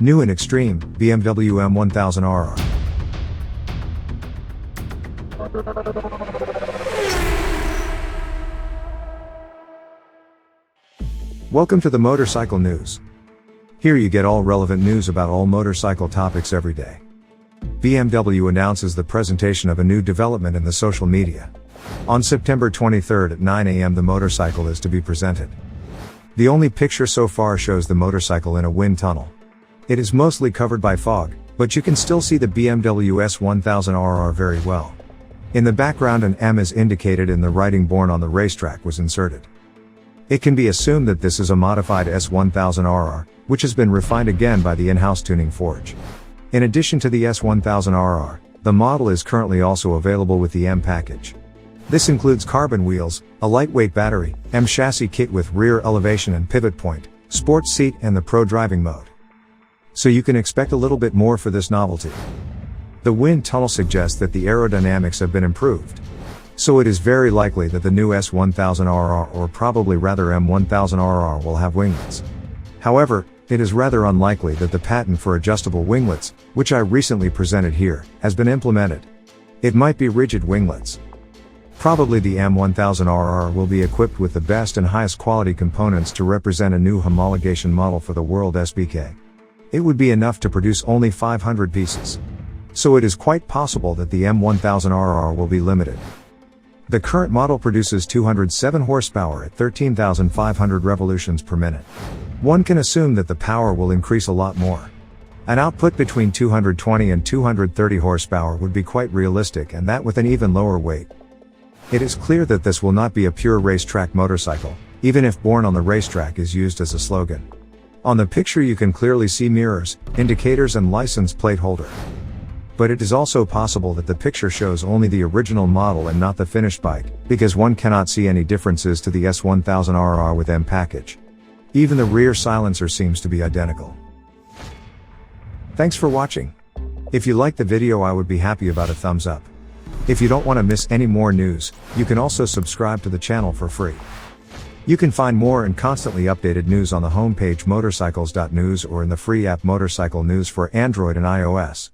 New and extreme, BMW M1000RR. Welcome to the Motorcycle News. Here you get all relevant news about all motorcycle topics every day. BMW announces the presentation of a new development in the social media. On September 23rd at 9 a.m. the motorcycle is to be presented. The only picture so far shows the motorcycle in a wind tunnel. It is mostly covered by fog, but you can still see the BMW S1000RR very well. In the background an M is indicated and the writing "Born on the Racetrack" was inserted. It can be assumed that this is a modified S1000RR, which has been refined again by the in-house tuning forge. In addition to the S1000RR, the model is currently also available with the M package. This includes carbon wheels, a lightweight battery, M chassis kit with rear elevation and pivot point, sports seat and the Pro driving mode. So you can expect a little bit more for this novelty. The wind tunnel suggests that the aerodynamics have been improved. So it is very likely that the new S1000RR or probably rather M1000RR will have winglets. However, it is rather unlikely that the patent for adjustable winglets, which I recently presented here, has been implemented. It might be rigid winglets. Probably the M1000RR will be equipped with the best and highest quality components to represent a new homologation model for the world SBK. It would be enough to produce only 500 pieces. So it is quite possible that the M1000RR will be limited. The current model produces 207 horsepower at 13,500 revolutions per minute. One can assume that the power will increase a lot more. An output between 220 and 230 horsepower would be quite realistic, and that with an even lower weight. It is clear that this will not be a pure racetrack motorcycle, even if "Born on the Racetrack" is used as a slogan. On the picture you can clearly see mirrors, indicators and license plate holder. But it is also possible that the picture shows only the original model and not the finished bike, because one cannot see any differences to the S1000RR with M package. Even the rear silencer seems to be identical. Thanks for watching. If you liked the video I would be happy about a thumbs up. If you don't want to miss any more news, you can also subscribe to the channel for free. You can find more and constantly updated news on the homepage MOTORCYCLES.NEWS or in the free app Motorcycle News for Android and iOS.